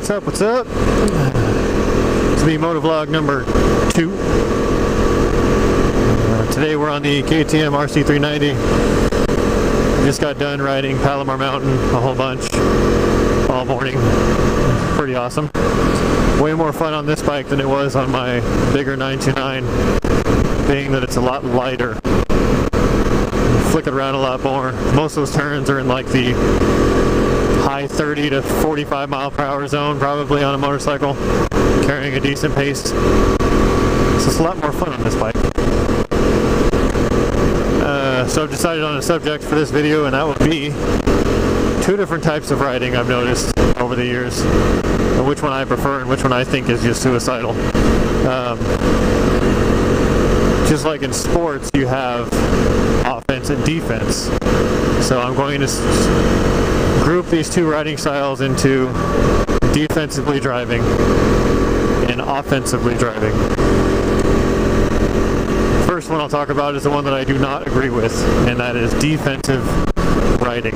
What's up, what's up? It's the MotoVlog number 2. Today we're on the KTM RC390. Just got done riding Palomar Mountain a whole bunch all morning. Pretty awesome. Way more fun on this bike than it was on my bigger 929, being that it's a lot lighter. Flick it around a lot more. Most of those turns are in like the high 30 to 45 mile per hour zone, probably on a motorcycle, carrying a decent pace. So it's a lot more fun on this bike. So I've decided on a subject for this video, and that would be 2 different types of riding I've noticed over the years, and which one I prefer and which one I think is just suicidal. Just like in sports, you have offense and defense. So I'm going to group these 2 riding styles into defensively driving and offensively driving. First one I'll talk about is the one that I do not agree with, and that is defensive riding.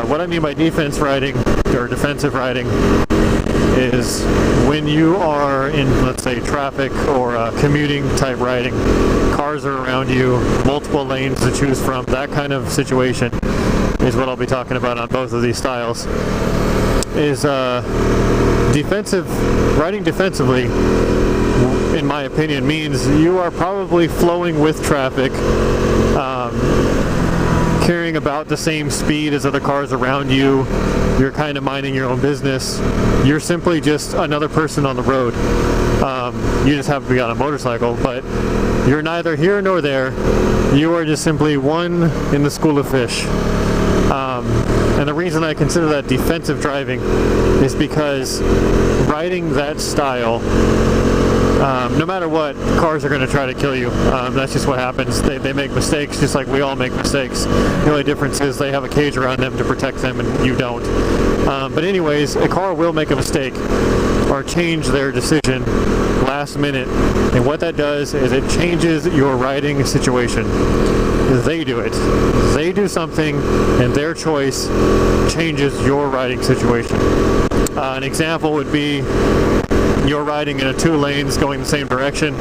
What I mean by defense riding or defensive riding is when you are in, let's say, traffic or commuting type riding, cars are around you, multiple lanes to choose from, that kind of situation is what I'll be talking about on both of these styles. Is riding defensively, in my opinion, means you are probably flowing with traffic, carrying about the same speed as other cars around you. You're kind of minding your own business. You're simply just another person on the road. You just have to be on a motorcycle, but you're neither here nor there. You are just simply one in the school of fish. And the reason I consider that defensive driving is because riding that style, no matter what, cars are going to try to kill you. That's just what happens. They make mistakes just like we all make mistakes. The only difference is they have a cage around them to protect them and you don't. But anyways, a car will make a mistake or change their decision last minute, and what that does is it changes your riding situation. They do it. They do something, and their choice changes your riding situation. An example would be you're riding in 2 lanes going the same direction,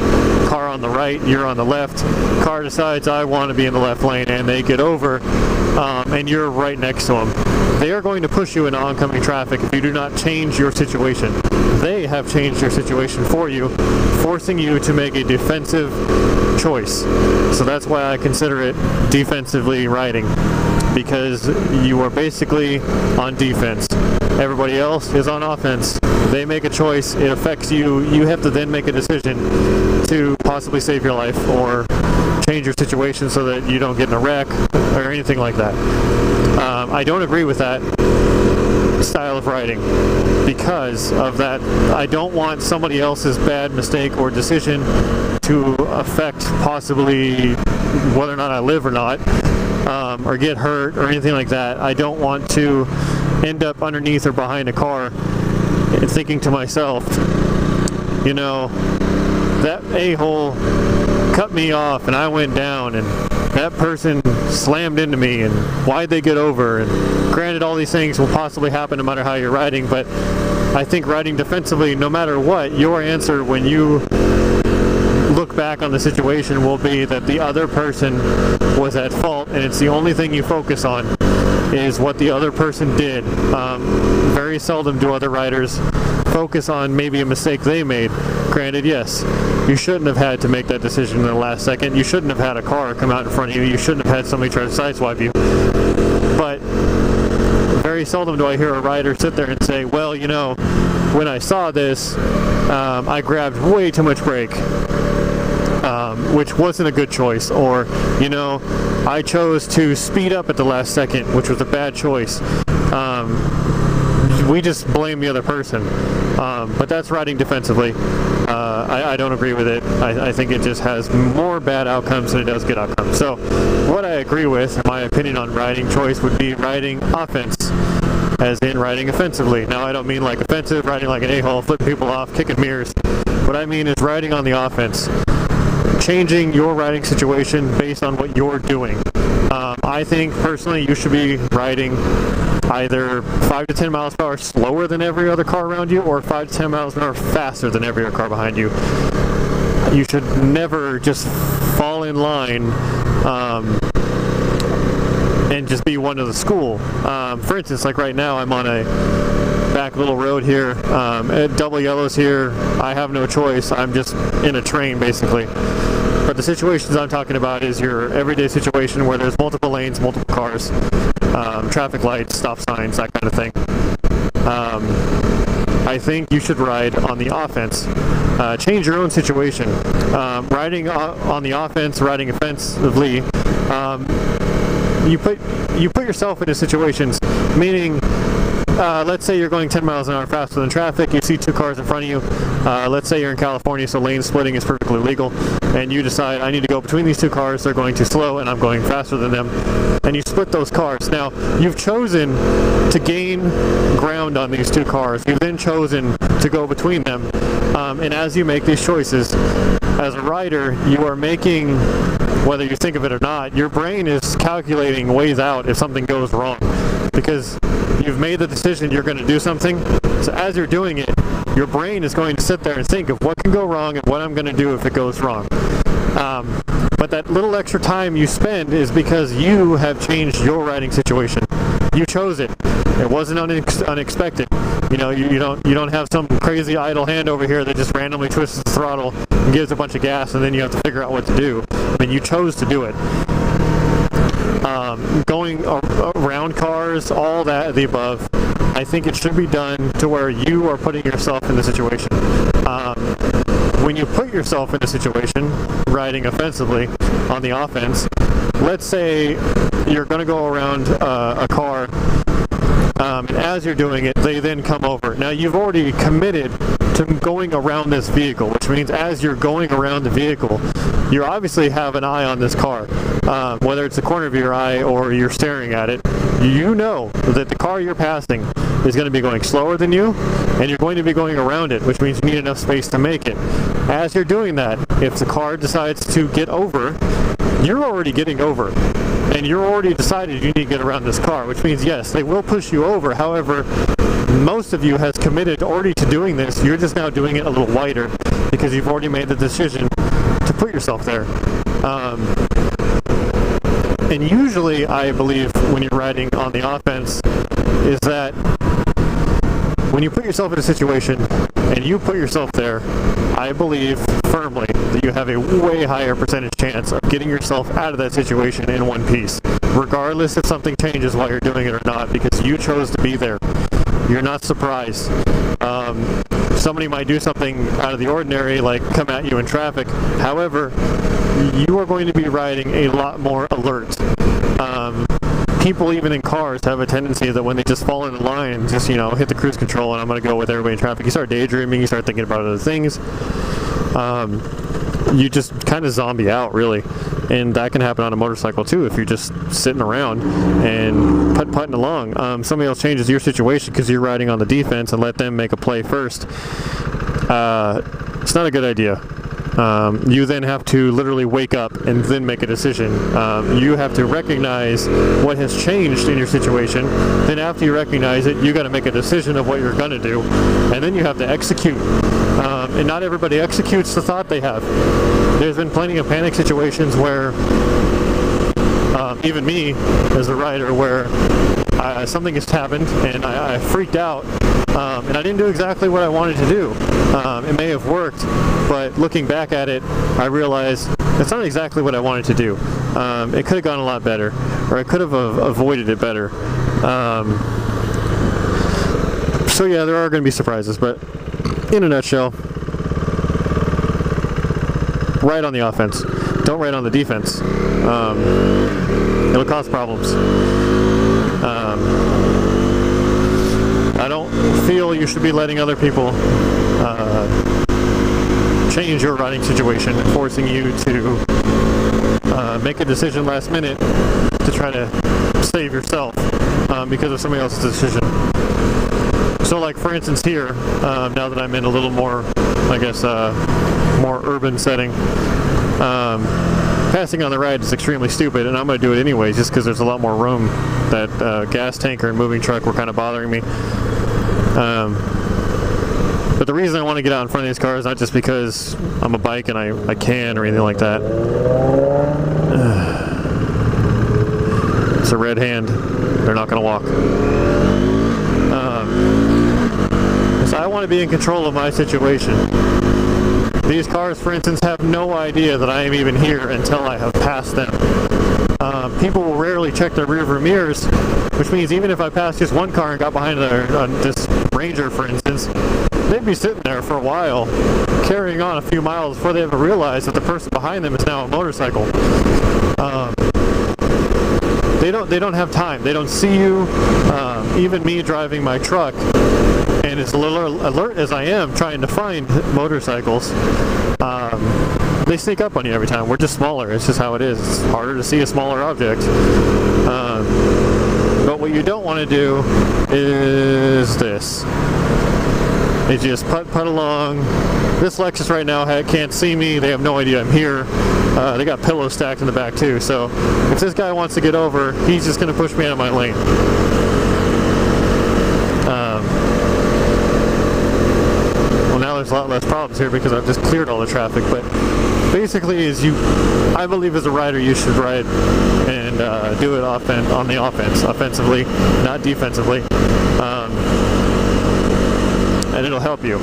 car on the right, you're on the left, car decides I want to be in the left lane, and they get over, and you're right next to them. They are going to push you into oncoming traffic if you do not change your situation. They have changed your situation for you, forcing you to make a defensive choice. So that's why I consider it defensively riding, because you are basically on defense. Everybody else is on offense. They make a choice, it affects you. You have to then make a decision to possibly save your life or change your situation so that you don't get in a wreck or anything like that. I don't agree with that style of riding because of that. I don't want somebody else's bad mistake or decision to affect possibly whether or not I live or not, or get hurt or anything like that. I don't want to end up underneath or behind a car and thinking to myself, you know, that a-hole cut me off and I went down, and that person slammed into me, and why'd they get over? And granted, all these things will possibly happen no matter how you're riding, but I think riding defensively, no matter what, your answer when you look back on the situation will be that the other person was at fault, and it's the only thing you focus on is what the other person did. Very seldom do other riders focus on maybe a mistake they made. Granted, yes, you shouldn't have had to make that decision in the last second. You shouldn't have had a car come out in front of you. You shouldn't have had somebody try to sideswipe you. But very seldom do I hear a rider sit there and say, well, you know, when I saw this, I grabbed way too much brake, which wasn't a good choice, or, you know, I chose to speed up at the last second, which was a bad choice. We just blame the other person, but that's riding defensively. I don't agree with it. I think it just has more bad outcomes than it does good outcomes. So what I agree with, my opinion on riding choice, would be riding offense, as in riding offensively. Now, I don't mean like offensive, riding like an a-hole, flipping people off, kicking mirrors. What I mean is riding on the offense, changing your riding situation based on what you're doing. I think personally you should be riding either 5 to 10 miles per hour slower than every other car around you, or 5 to 10 miles per hour faster than every other car behind you. You should never just fall in line and just be one of the school. For instance, like right now, I'm on a back little road here, double yellows here. I have no choice. I'm just in a train, basically. But the situations I'm talking about is your everyday situation where there's multiple lanes, multiple cars, traffic lights, stop signs, that kind of thing. I think you should ride on the offense. Change your own situation. Riding on the offense, riding offensively, you put yourself into situations, meaning let's say you're going 10 miles an hour faster than traffic, you see two cars in front of you. Let's say you're in California, so lane splitting is perfectly legal, and you decide, I need to go between these two cars, they're going too slow and I'm going faster than them, and you split those cars. Now, you've chosen to gain ground on these two cars. You've then chosen to go between them, and as you make these choices, as a rider, you are making, whether you think of it or not, your brain is calculating ways out if something goes wrong, because you've made the decision you're going to do something. So as you're doing it, your brain is going to sit there and think of what can go wrong and what I'm going to do if it goes wrong. But that little extra time you spend is because you have changed your riding situation. You chose it. It wasn't unexpected. You know, you don't have some crazy idle hand over here that just randomly twists the throttle and gives a bunch of gas, and then you have to figure out what to do. I mean, you chose to do it. Going around cars, all that, the above, I think it should be done to where you are putting yourself in the situation. When you put yourself in a situation, riding offensively on the offense, let's say you're going to go around a car, and as you're doing it, they then come over. Now, you've already committed to going around this vehicle, which means as you're going around the vehicle, you obviously have an eye on this car. Whether it's the corner of your eye or you're staring at it, you know that the car you're passing is going to be going slower than you, and you're going to be going around it, which means you need enough space to make it. As you're doing that, if the car decides to get over, you're already getting over, and you're already decided you need to get around this car, which means, yes, they will push you over. However, most of you has committed already to doing this. You're just now doing it a little wider because you've already made the decision to put yourself there. And usually, I believe, when you're riding on the offense, is that when you put yourself in a situation and you put yourself there, I believe firmly that you have a way higher percentage chance of getting yourself out of that situation in one piece, regardless if something changes while you're doing it or not, because you chose to be there. You're not surprised. Somebody might do something out of the ordinary, like come at you in traffic. However, you are going to be riding a lot more alert. People even in cars have a tendency that when they just fall in line, just, hit the cruise control and I'm going to go with everybody in traffic, you start daydreaming, you start thinking about other things. You just kind of zombie out, really. And that can happen on a motorcycle too if you're just sitting around and putting along. Somebody else changes your situation because you're riding on the defense and let them make a play first. It's not a good idea. You then have to literally wake up and then make a decision. You have to recognize what has changed in your situation. Then after you recognize it, you got to make a decision of what you're going to do. And then you have to execute. And not everybody executes the thought they have. There's been plenty of panic situations where, even me as a rider, where something has happened and I freaked out, and I didn't do exactly what I wanted to do. It may have worked, but looking back at it, I realized it's not exactly what I wanted to do. It could have gone a lot better, or I could have avoided it better. So yeah, there are going to be surprises, but in a nutshell, ride on the offense. Don't ride on the defense. It'll cause problems. I don't feel you should be letting other people change your riding situation, forcing you to make a decision last minute to try to save yourself because of somebody else's decision. So like for instance here, now that I'm in a little more, I guess, more urban setting, passing on the right is extremely stupid, and I'm going to do it anyways just because there's a lot more room. That gas tanker and moving truck were kind of bothering me. But the reason I want to get out in front of these cars is not just because I'm a bike and I can or anything like that. It's a red hand. They're not going to walk. So I want to be in control of my situation. These cars, for instance, have no idea that I am even here until I have passed them. People will rarely check their rearview mirrors, which means even if I passed just one car and got behind this Ranger, for instance, they'd be sitting there for a while, carrying on a few miles before they ever realize that the person behind them is now a motorcycle. They don't have time. They don't see you. Even me driving my truck, and as alert as I am trying to find motorcycles, they sneak up on you every time. We're just smaller. It's just how it is. It's harder to see a smaller object. But what you don't want to do is this. Is just putt along. This Lexus right now can't see me. They have no idea I'm here. They got pillows stacked in the back too. So if this guy wants to get over, he's just going to push me out of my lane. Well, now there's a lot less problems here because I've just cleared all the traffic. But basically, I believe as a rider you should ride and do it on the offense, offensively, not defensively. And it'll help you.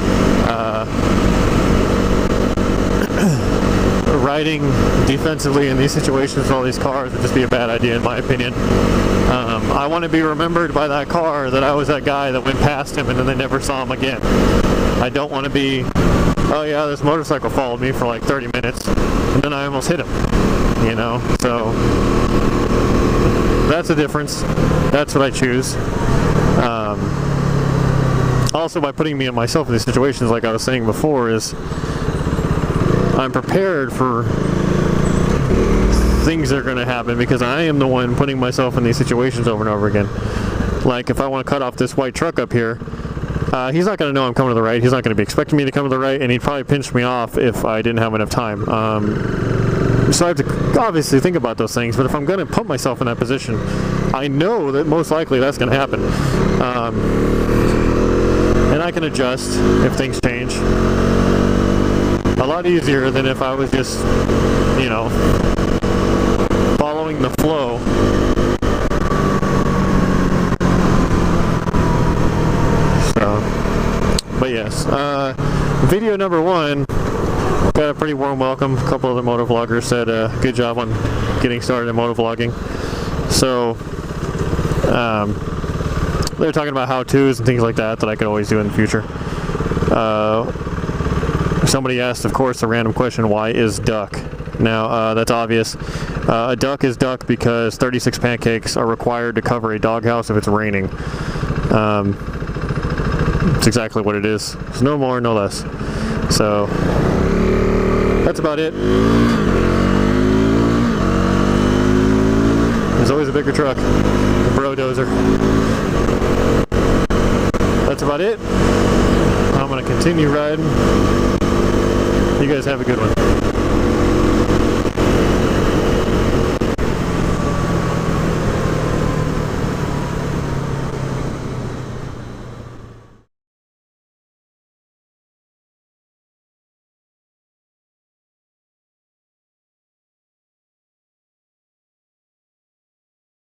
Riding defensively in these situations with all these cars would just be a bad idea in my opinion. I want to be remembered by that car that I was that guy that went past him and then they never saw him again. I don't want to be, oh yeah, this motorcycle followed me for like 30 minutes and then I almost hit him, you know, so that's the difference. That's what I choose. Also, by putting me and myself in these situations, like I was saying before, is I'm prepared for things that are going to happen because I am the one putting myself in these situations over and over again. Like if I want to cut off this white truck up here, he's not going to know I'm coming to the right. He's not going to be expecting me to come to the right, and he'd probably pinch me off if I didn't have enough time. So I have to obviously think about those things, but if I'm going to put myself in that position, I know that most likely that's going to happen. And I can adjust if things change. A lot easier than if I was just, you know, following the flow. So, but yes, video number 1 got a pretty warm welcome. A couple other motovloggers said good job on getting started in motovlogging. So, they're talking about how-tos and things like that I could always do in the future. Somebody asked, of course, a random question, why is duck? Now, that's obvious. A duck is duck because 36 pancakes are required to cover a doghouse if it's raining. It's exactly what it is. It's no more, no less. So, that's about it. There's always a bigger truck. A bro-dozer. That's about it. I'm going to continue riding. You guys have a good one.